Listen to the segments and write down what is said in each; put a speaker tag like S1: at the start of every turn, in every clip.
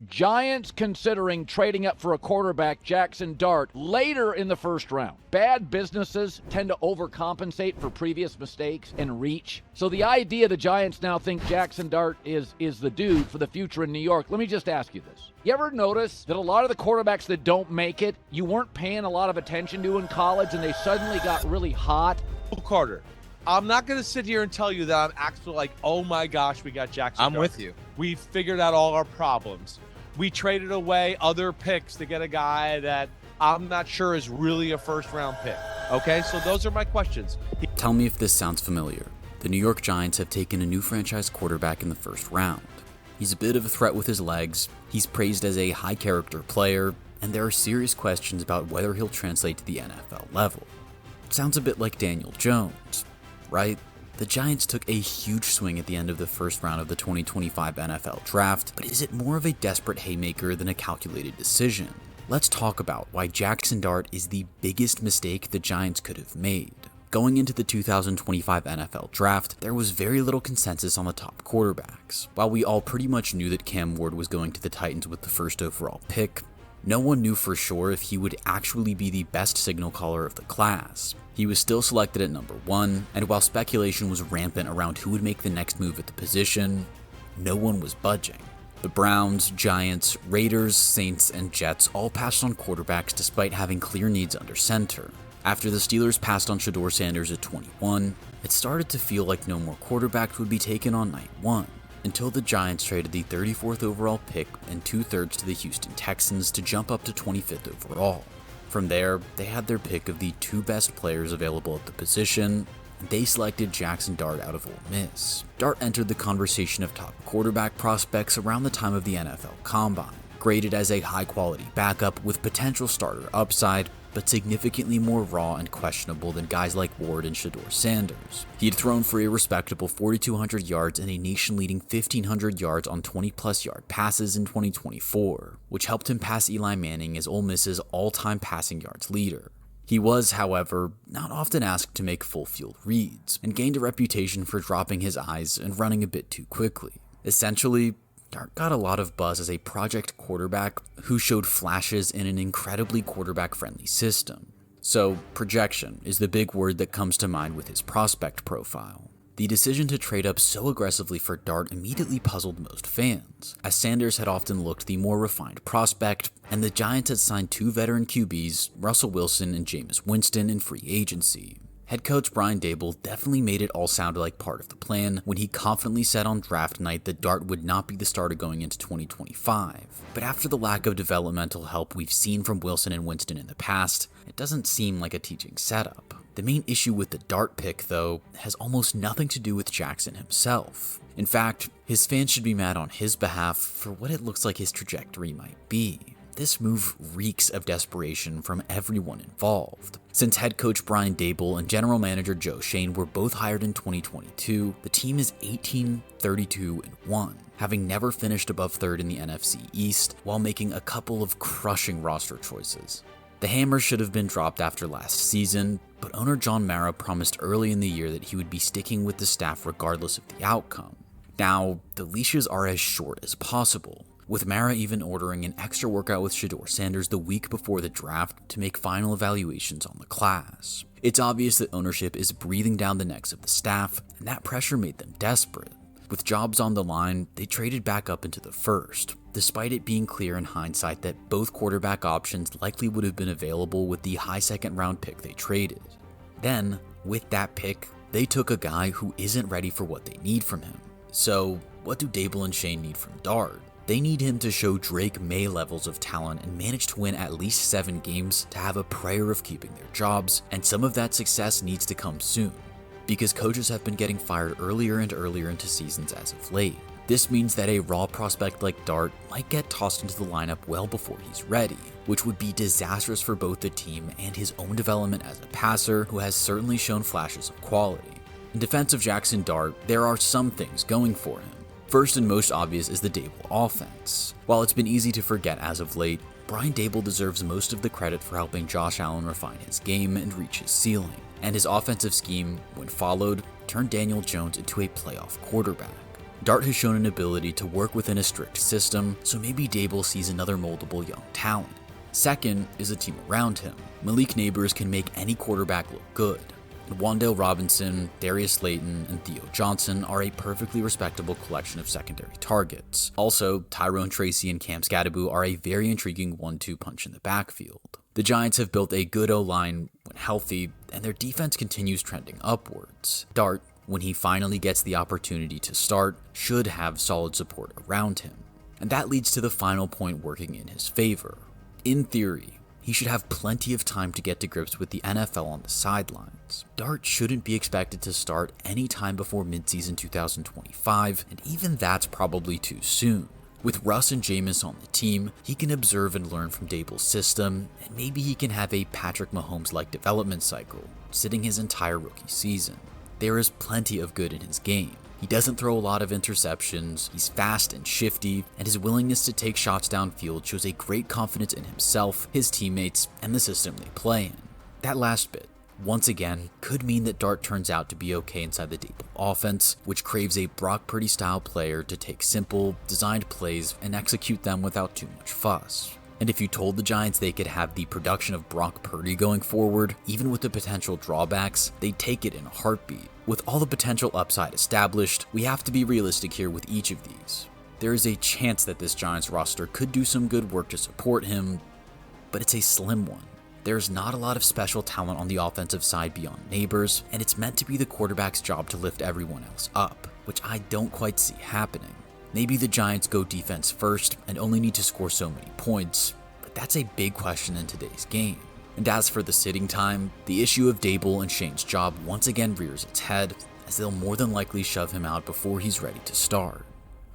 S1: Giants considering trading up for a quarterback, Jaxson Dart, later in the first round. Bad businesses tend to overcompensate for previous mistakes and reach. So the idea the Giants now think Jaxson Dart is the dude for the future in New York, let me just ask you this. You ever notice that a lot of the quarterbacks that don't make it, you weren't paying a lot of attention to in college and they suddenly got really hot?
S2: Carter, I'm not going to sit here and tell you that I'm actually like, oh my gosh, we got Jaxson Dart.
S3: I'm with you.
S2: We figured out all our problems. We traded away other picks to get a guy that I'm not sure is really a first-round pick. Okay, so those are my questions.
S4: Tell me if this sounds familiar. The New York Giants have taken a new franchise quarterback in the first round. He's a bit of a threat with his legs, he's praised as a high-character player, and there are serious questions about whether he'll translate to the NFL level. It sounds a bit like Daniel Jones, right? The Giants took a huge swing at the end of the first round of the 2025 NFL Draft, but is it more of a desperate haymaker than a calculated decision? Let's talk about why Jaxson Dart is the biggest mistake the Giants could have made. Going into the 2025 NFL Draft, there was very little consensus on the top quarterbacks. While we all pretty much knew that Cam Ward was going to the Titans with the first overall pick, no one knew for sure if he would actually be the best signal caller of the class. He was still selected at number 1, and while speculation was rampant around who would make the next move at the position, no one was budging. The Browns, Giants, Raiders, Saints, and Jets all passed on quarterbacks despite having clear needs under center. After the Steelers passed on Shedeur Sanders at 21, it started to feel like no more quarterbacks would be taken on night 1. Until the Giants traded the 34th overall pick and 2/3 to the Houston Texans to jump up to 25th overall. From there, they had their pick of the 2 best players available at the position, and they selected Jaxson Dart out of Ole Miss. Dart entered the conversation of top quarterback prospects around the time of the NFL Combine, graded as a high-quality backup with potential starter upside, but significantly more raw and questionable than guys like Ward and Shedeur Sanders. He had thrown for a respectable 4,200 yards and a nation-leading 1,500 yards on 20-plus yard passes in 2024, which helped him pass Eli Manning as Ole Miss's all-time passing yards leader. He was, however, not often asked to make full-field reads, and gained a reputation for dropping his eyes and running a bit too quickly. Essentially, Dart got a lot of buzz as a project quarterback who showed flashes in an incredibly quarterback-friendly system. So, projection is the big word that comes to mind with his prospect profile. The decision to trade up so aggressively for Dart immediately puzzled most fans, as Sanders had often looked the more refined prospect, and the Giants had signed 2 veteran QBs, Russell Wilson and Jameis Winston, in free agency. Head coach Brian Daboll definitely made it all sound like part of the plan when he confidently said on draft night that Dart would not be the starter going into 2025. But after the lack of developmental help we've seen from Wilson and Winston in the past, it doesn't seem like a teaching setup. The main issue with the Dart pick, though, has almost nothing to do with Jaxson himself. In fact, his fans should be mad on his behalf for what it looks like his trajectory might be. This move reeks of desperation from everyone involved. Since head coach Brian Daboll and general manager Joe Schoen were both hired in 2022, the team is 18-32-1, having never finished above 3rd in the NFC East while making a couple of crushing roster choices. The hammer should have been dropped after last season, but owner John Mara promised early in the year that he would be sticking with the staff regardless of the outcome. Now, the leashes are as short as possible, with Mara even ordering an extra workout with Shedeur Sanders the week before the draft to make final evaluations on the class. It's obvious that ownership is breathing down the necks of the staff, and that pressure made them desperate. With jobs on the line, they traded back up into the first, despite it being clear in hindsight that both quarterback options likely would have been available with the high second-round pick they traded. Then, with that pick, they took a guy who isn't ready for what they need from him. So, what do Daboll and Schoen need from Dart? They need him to show Drake May levels of talent and manage to win at least 7 games to have a prayer of keeping their jobs, and some of that success needs to come soon, because coaches have been getting fired earlier and earlier into seasons as of late. This means that a raw prospect like Dart might get tossed into the lineup well before he's ready, which would be disastrous for both the team and his own development as a passer who has certainly shown flashes of quality. In defense of Jaxson Dart, there are some things going for him. First and most obvious is the Daboll offense. While it's been easy to forget as of late, Brian Daboll deserves most of the credit for helping Josh Allen refine his game and reach his ceiling, and his offensive scheme, when followed, turned Daniel Jones into a playoff quarterback. Dart has shown an ability to work within a strict system, so maybe Dable sees another moldable young talent. Second is the team around him. Malik Neighbors can make any quarterback look good. And Wan'Dale Robinson, Darius Slayton, and Theo Johnson are a perfectly respectable collection of secondary targets. Also, Tyrone Tracy and Cam Scadaboo are a very intriguing 1-2 punch in the backfield. The Giants have built a good O-line when healthy, and their defense continues trending upwards. Dart, when he finally gets the opportunity to start, should have solid support around him. And that leads to the final point working in his favor. In theory, he should have plenty of time to get to grips with the NFL on the sidelines. Dart shouldn't be expected to start any time before midseason 2025, and even that's probably too soon. With Russ and Jameis on the team, he can observe and learn from Dable's system, and maybe he can have a Patrick Mahomes-like development cycle, sitting his entire rookie season. There is plenty of good in his game. He doesn't throw a lot of interceptions, he's fast and shifty, and his willingness to take shots downfield shows a great confidence in himself, his teammates, and the system they play in. That last bit, once again, could mean that Dart turns out to be okay inside the Dable offense, which craves a Brock Purdy-style player to take simple, designed plays and execute them without too much fuss. And if you told the Giants they could have the production of Brock Purdy going forward, even with the potential drawbacks, they'd take it in a heartbeat. With all the potential upside established, we have to be realistic here with each of these. There is a chance that this Giants roster could do some good work to support him, but it's a slim one. There's not a lot of special talent on the offensive side beyond Neighbors, and it's meant to be the quarterback's job to lift everyone else up, which I don't quite see happening. Maybe the Giants go defense first and only need to score so many points, but that's a big question in today's game. And as for the sitting time, the issue of Dable and Shane's job once again rears its head, as they'll more than likely shove him out before he's ready to start.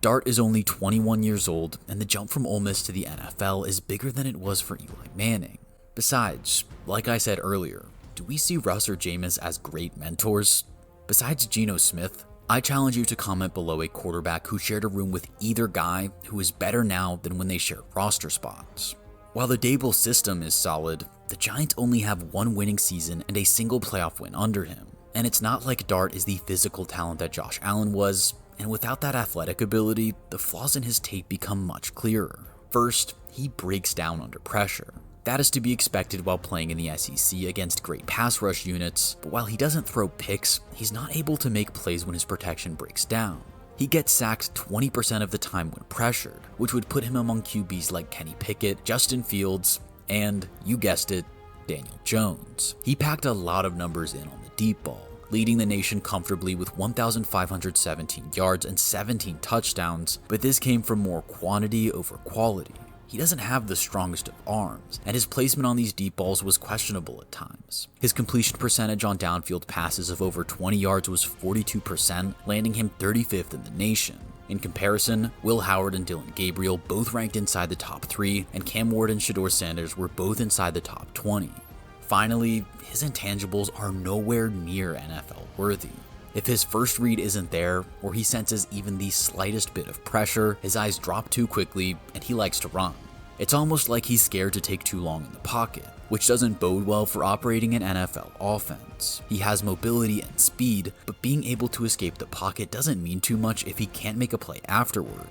S4: Dart is only 21 years old, and the jump from Ole Miss to the NFL is bigger than it was for Eli Manning. Besides, like I said earlier, do we see Russ or Jameis as great mentors? Besides Geno Smith, I challenge you to comment below a quarterback who shared a room with either guy who is better now than when they shared roster spots. While the Dable system is solid, the Giants only have one winning season and a single playoff win under him. And it's not like Dart is the physical talent that Josh Allen was, and without that athletic ability, the flaws in his tape become much clearer. First, he breaks down under pressure. That is to be expected while playing in the SEC against great pass rush units, but while he doesn't throw picks, he's not able to make plays when his protection breaks down. He gets sacked 20% of the time when pressured, which would put him among QBs like Kenny Pickett, Justin Fields, and, you guessed it, Daniel Jones. He packed a lot of numbers in on the deep ball, leading the nation comfortably with 1,517 yards and 17 touchdowns, but this came from more quantity over quality. He doesn't have the strongest of arms, and his placement on these deep balls was questionable at times. His completion percentage on downfield passes of over 20 yards was 42%, landing him 35th in the nation. In comparison, Will Howard and Dylan Gabriel both ranked inside the top 3, and Cam Ward and Shedeur Sanders were both inside the top 20. Finally, his intangibles are nowhere near NFL worthy. If his first read isn't there, or he senses even the slightest bit of pressure, his eyes drop too quickly, and he likes to run. It's almost like he's scared to take too long in the pocket, which doesn't bode well for operating an NFL offense. He has mobility and speed, but being able to escape the pocket doesn't mean too much if he can't make a play afterward.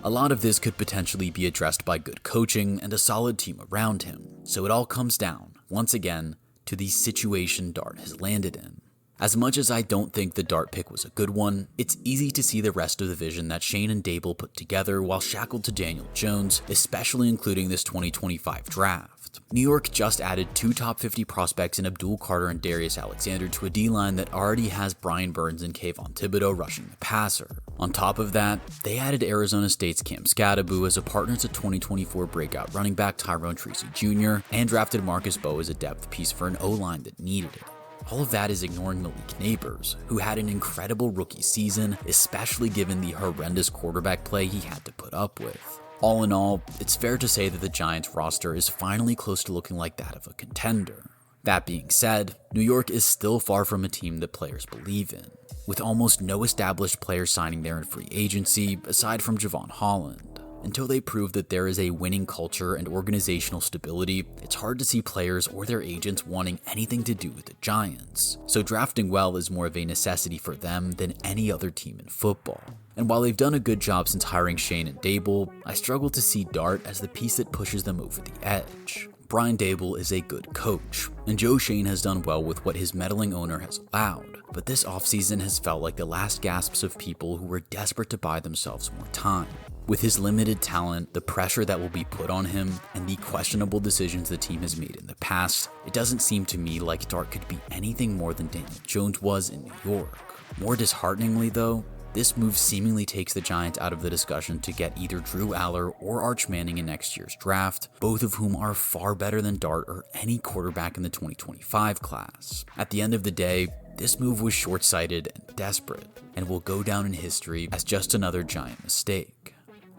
S4: A lot of this could potentially be addressed by good coaching and a solid team around him, so it all comes down, once again, to the situation Dart has landed in. As much as I don't think the Dart pick was a good one, it's easy to see the rest of the vision that Shane and Dable put together while shackled to Daniel Jones, especially including this 2025 draft. New York just added 2 top 50 prospects in Abdul Carter and Darius Alexander to a D-line that already has Brian Burns and Kayvon Thibodeau rushing the passer. On top of that, they added Arizona State's Cam Scadaboo as a partner to 2024 breakout running back Tyrone Tracy Jr., and drafted Marcus Bowe as a depth piece for an O-line that needed it. All of that is ignoring Malik Neighbors, who had an incredible rookie season, especially given the horrendous quarterback play he had to put up with. All in all, it's fair to say that the Giants roster is finally close to looking like that of a contender. That being said, New York is still far from a team that players believe in, with almost no established players signing there in free agency aside from Javon Holland. Until they prove that there is a winning culture and organizational stability, it's hard to see players or their agents wanting anything to do with the Giants. So drafting well is more of a necessity for them than any other team in football. And while they've done a good job since hiring Shane and Dable, I struggle to see Dart as the piece that pushes them over the edge. Brian Dable is a good coach, and Joe Shane has done well with what his meddling owner has allowed, but this offseason has felt like the last gasps of people who were desperate to buy themselves more time. With his limited talent, the pressure that will be put on him, and the questionable decisions the team has made in the past, it doesn't seem to me like Dart could be anything more than Daniel Jones was in New York. More dishearteningly though, this move seemingly takes the Giants out of the discussion to get either Drew Aller or Arch Manning in next year's draft, both of whom are far better than Dart or any quarterback in the 2025 class. At the end of the day, this move was short-sighted and desperate, and will go down in history as just another Giant mistake.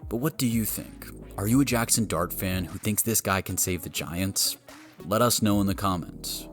S4: But what do you think? Are you a Jaxson Dart fan who thinks this guy can save the Giants? Let us know in the comments.